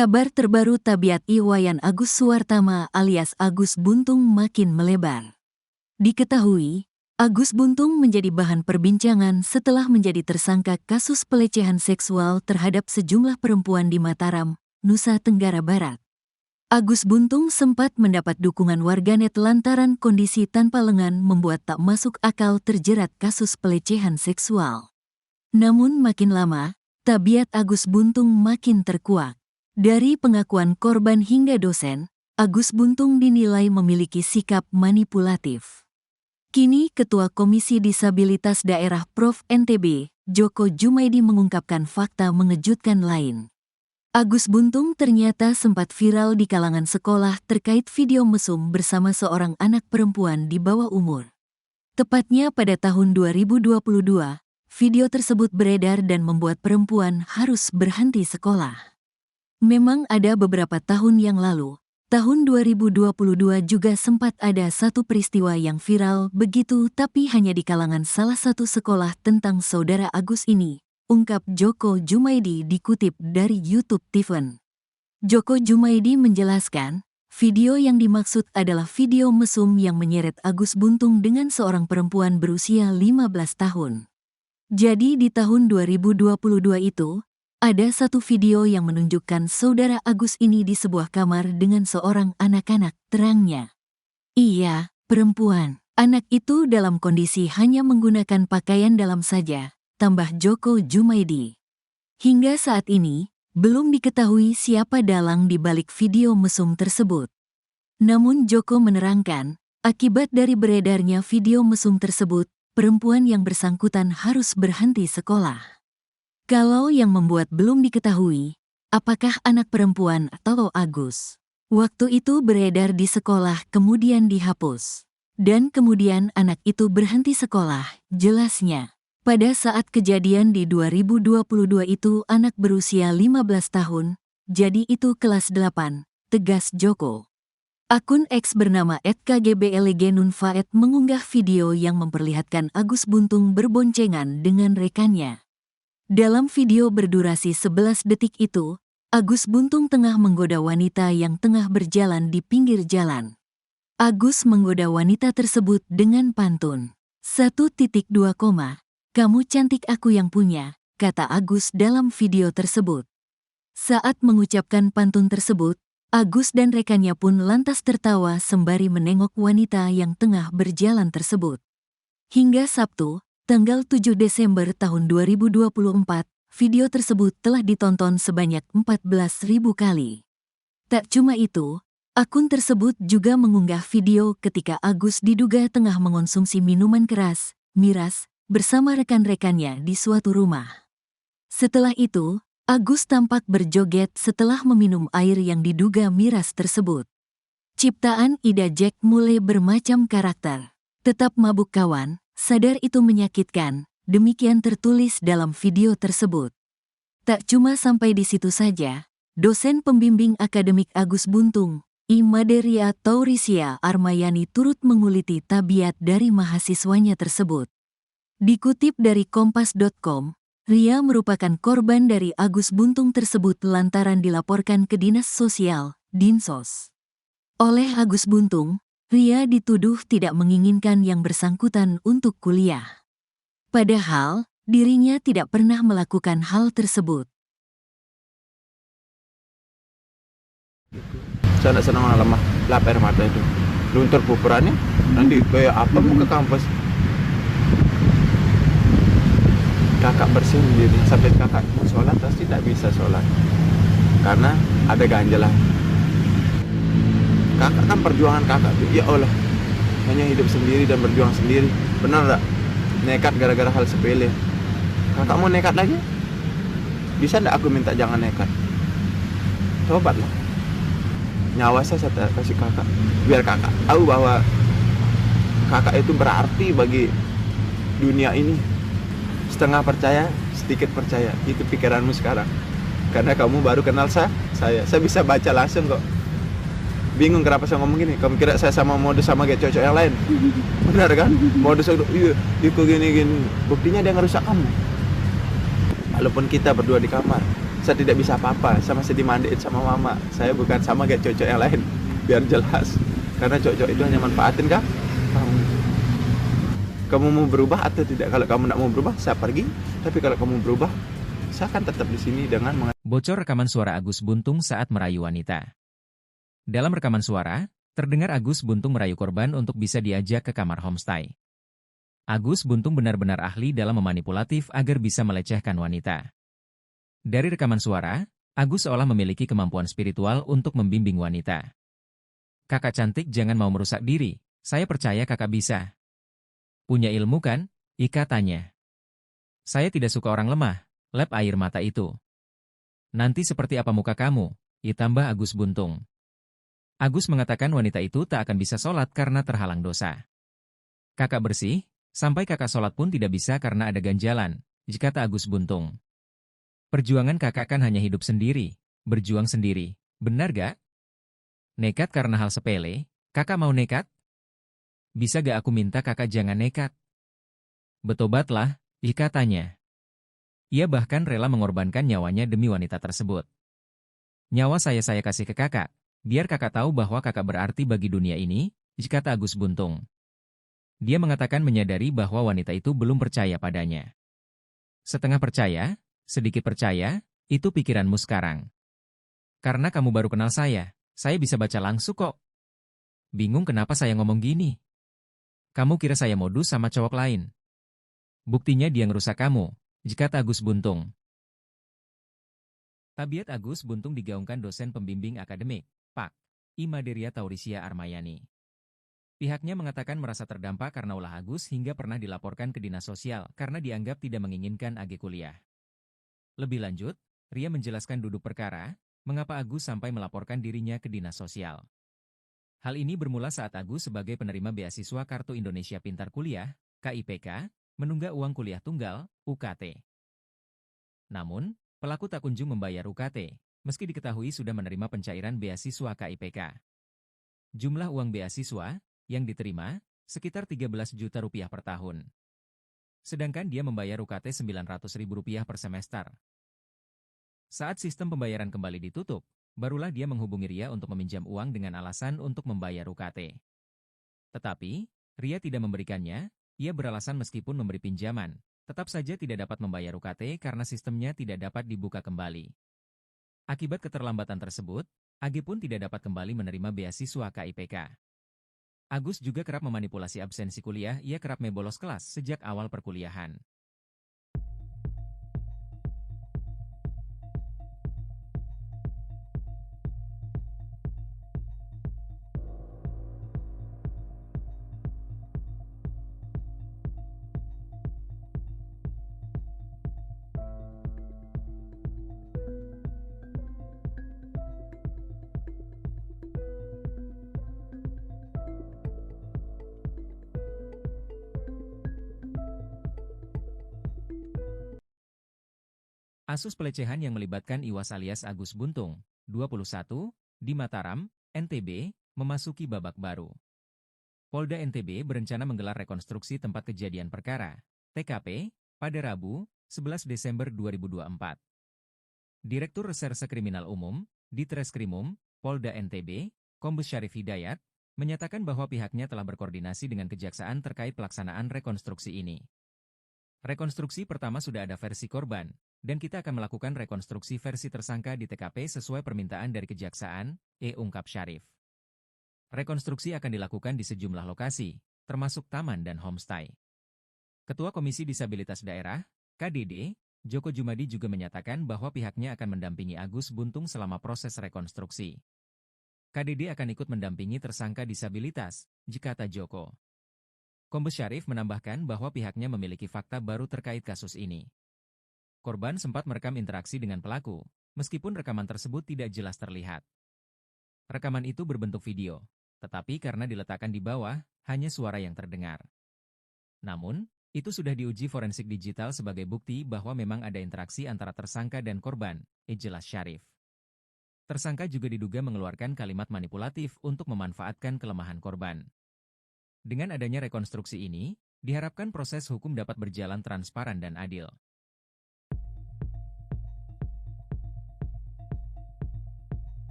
Kabar terbaru Tabiat Iwayan Agus Suwartama alias Agus Buntung makin melebar. Diketahui, Agus Buntung menjadi bahan perbincangan setelah menjadi tersangka kasus pelecehan seksual terhadap sejumlah perempuan di Mataram, Nusa Tenggara Barat. Agus Buntung sempat mendapat dukungan warganet lantaran kondisi tanpa lengan membuat tak masuk akal terjerat kasus pelecehan seksual. Namun makin lama, tabiat Agus Buntung makin terkuak. Dari pengakuan korban hingga dosen, Agus Buntung dinilai memiliki sikap manipulatif. Kini Ketua Komisi Disabilitas Daerah Prof NTB, Djoko Jumaidi mengungkapkan fakta mengejutkan lain. Agus Buntung ternyata sempat viral di kalangan sekolah terkait video mesum bersama seorang anak perempuan di bawah umur. Tepatnya pada tahun 2022, video tersebut beredar dan membuat perempuan harus berhenti sekolah. Memang ada beberapa tahun yang lalu, tahun 2022 juga sempat ada satu peristiwa yang viral begitu tapi hanya di kalangan salah satu sekolah tentang saudara Agus ini, ungkap Djoko Jumaidi dikutip dari YouTube Tiffen. Djoko Jumaidi menjelaskan, video yang dimaksud adalah video mesum yang menyeret Agus Buntung dengan seorang perempuan berusia 15 tahun. Jadi di tahun 2022 itu, ada satu video yang menunjukkan saudara Agus ini di sebuah kamar dengan seorang anak-anak, terangnya. Iya, perempuan. Anak itu dalam kondisi hanya menggunakan pakaian dalam saja, tambah Djoko Jumaidi. Hingga saat ini, belum diketahui siapa dalang di balik video mesum tersebut. Namun Djoko menerangkan, akibat dari beredarnya video mesum tersebut, perempuan yang bersangkutan harus berhenti sekolah. Kalau yang membuat belum diketahui, apakah anak perempuan atau Agus. Waktu itu beredar di sekolah kemudian dihapus. Dan kemudian anak itu berhenti sekolah, jelasnya. Pada saat kejadian di 2022 itu anak berusia 15 tahun, jadi itu kelas 8, tegas Djoko. Akun X bernama @kgblgenunfaed mengunggah video yang memperlihatkan Agus Buntung berboncengan dengan rekannya. Dalam video berdurasi 11 detik itu, Agus Buntung tengah menggoda wanita yang tengah berjalan di pinggir jalan. Agus menggoda wanita tersebut dengan pantun. 1.2, kamu cantik aku yang punya, kata Agus dalam video tersebut. Saat mengucapkan pantun tersebut, Agus dan rekannya pun lantas tertawa sembari menengok wanita yang tengah berjalan tersebut. Hingga Sabtu, tanggal 7 Desember tahun 2024, video tersebut telah ditonton sebanyak 14.000 kali. Tak cuma itu, akun tersebut juga mengunggah video ketika Agus diduga tengah mengonsumsi minuman keras, miras, bersama rekan-rekannya di suatu rumah. Setelah itu, Agus tampak berjoget setelah meminum air yang diduga miras tersebut. Ciptaan Ida Jack mulai bermacam karakter. Tetap mabuk kawan, sadar itu menyakitkan, demikian tertulis dalam video tersebut. Tak cuma sampai di situ saja, dosen pembimbing akademik Agus Buntung, I Maderia Taurisia Armayani turut menguliti tabiat dari mahasiswanya tersebut. Dikutip dari kompas.com, Ria merupakan korban dari Agus Buntung tersebut lantaran dilaporkan ke Dinas Sosial, Dinsos. Oleh Agus Buntung, Ria dituduh tidak menginginkan yang bersangkutan untuk kuliah. Padahal, dirinya tidak pernah melakukan hal tersebut. Saya tidak senang lemah, lap air mata itu. Luntur pupurannya, nanti kayak apa mau ke kampus. Kakak bersin diri, sampai kakak mau sholat pasti tidak bisa sholat. Karena ada ganjalan. Kakak kan perjuangan kakak tuh, ya Allah, hanya hidup sendiri dan berjuang sendiri. Benar tak? Nekat gara-gara hal sepele. Kakak mau nekat lagi? Bisa ndak aku minta jangan nekat? Tobatlah. Nyawa saya kasih kakak, biar kakak tahu bahwa kakak itu berarti bagi dunia ini. Setengah percaya, sedikit percaya. Itu pikiranmu sekarang. Karena kamu baru kenal saya. Saya bisa baca langsung kok. Bingung kenapa saya ngomong gini. Kamu kira saya sama modus sama kayak cowok-cowok yang lain? Benar kan? Modus iya, ikut gini-gini. Buktinya dia ngerusak kamu. Walaupun kita berdua di kamar, Saya tidak bisa apa-apa, saya masih dimandiin sama mama. Saya bukan sama kayak cowok yang lain, biar jelas. Karena cowok itu hanya manfaatin kah? Kamu mau berubah atau tidak? Kalau kamu tidak mau berubah, saya pergi. Tapi kalau kamu berubah, saya akan tetap di sini dengan Bocor rekaman suara Agus Buntung saat merayu wanita. Dalam rekaman suara, terdengar Agus Buntung merayu korban untuk bisa diajak ke kamar homestay. Agus Buntung benar-benar ahli dalam memanipulatif agar bisa melecehkan wanita. Dari rekaman suara, Agus seolah memiliki kemampuan spiritual untuk membimbing wanita. Kakak cantik, jangan mau merusak diri, saya percaya kakak bisa. Punya ilmu kan? Ika tanya. Saya tidak suka orang lemah, lep air mata itu. Nanti seperti apa muka kamu? Ditambah Agus Buntung. Agus mengatakan wanita itu tak akan bisa sholat karena terhalang dosa. Kakak bersih, sampai kakak sholat pun tidak bisa karena ada ganjalan, kata Agus Buntung. Perjuangan kakak kan hanya hidup sendiri, berjuang sendiri, benar gak? Nekat karena hal sepele, kakak mau nekat? Bisa gak aku minta kakak jangan nekat? Betobatlah, Ika tanya. Ia bahkan rela mengorbankan nyawanya demi wanita tersebut. Nyawa saya kasih ke kakak, biar kakak tahu bahwa kakak berarti bagi dunia ini, kata Agus Buntung. Dia mengatakan menyadari bahwa wanita itu belum percaya padanya. Setengah percaya, sedikit percaya, itu pikiranmu sekarang. Karena kamu baru kenal saya bisa baca langsung kok. Bingung kenapa saya ngomong gini? Kamu kira saya modus sama cowok lain? Buktinya dia ngerusak kamu, kata Agus Buntung. Tabiat Agus Buntung digaungkan dosen pembimbing akademik, Pak Imaderia Taurisia Armayani. Pihaknya mengatakan merasa terdampak karena ulah Agus hingga pernah dilaporkan ke dinas sosial karena dianggap tidak menginginkan AG kuliah. Lebih lanjut, Ria menjelaskan duduk perkara, mengapa Agus sampai melaporkan dirinya ke dinas sosial. Hal ini bermula saat Agus sebagai penerima beasiswa Kartu Indonesia Pintar Kuliah, KIPK, menunggak uang kuliah tunggal, UKT. Namun, pelaku tak kunjung membayar UKT, meski diketahui sudah menerima pencairan beasiswa KIPK. Jumlah uang beasiswa yang diterima sekitar 13 juta rupiah per tahun. Sedangkan dia membayar UKT Rp900.000 per semester. Saat sistem pembayaran kembali ditutup, barulah dia menghubungi Ria untuk meminjam uang dengan alasan untuk membayar UKT. Tetapi, Ria tidak memberikannya, ia beralasan meskipun memberi pinjaman, tetap saja tidak dapat membayar UKT karena sistemnya tidak dapat dibuka kembali. Akibat keterlambatan tersebut, AG pun tidak dapat kembali menerima beasiswa KIPK. Agus juga kerap memanipulasi absensi kuliah, ia kerap mebolos kelas sejak awal perkuliahan. Kasus pelecehan yang melibatkan Iwas alias Agus Buntung, 21, di Mataram, NTB, memasuki babak baru. Polda NTB berencana menggelar rekonstruksi tempat kejadian perkara, TKP, pada Rabu, 11 Desember 2024. Direktur Reserse Kriminal Umum, Ditreskrimum, Polda NTB, Kombes Syarif Hidayat, menyatakan bahwa pihaknya telah berkoordinasi dengan Kejaksaan terkait pelaksanaan rekonstruksi ini. Rekonstruksi pertama sudah ada versi korban, dan kita akan melakukan rekonstruksi versi tersangka di TKP sesuai permintaan dari Kejaksaan, ungkap Syarif. Rekonstruksi akan dilakukan di sejumlah lokasi, termasuk taman dan homestay. Ketua Komisi Disabilitas Daerah, KDD, Joko Jumadi juga menyatakan bahwa pihaknya akan mendampingi Agus Buntung selama proses rekonstruksi. KDD akan ikut mendampingi tersangka disabilitas, kata Joko. Kombes Syarif menambahkan bahwa pihaknya memiliki fakta baru terkait kasus ini. Korban sempat merekam interaksi dengan pelaku, meskipun rekaman tersebut tidak jelas terlihat. Rekaman itu berbentuk video, tetapi karena diletakkan di bawah, hanya suara yang terdengar. Namun, itu sudah diuji forensik digital sebagai bukti bahwa memang ada interaksi antara tersangka dan korban, jelas Syarif. Tersangka juga diduga mengeluarkan kalimat manipulatif untuk memanfaatkan kelemahan korban. Dengan adanya rekonstruksi ini, diharapkan proses hukum dapat berjalan transparan dan adil.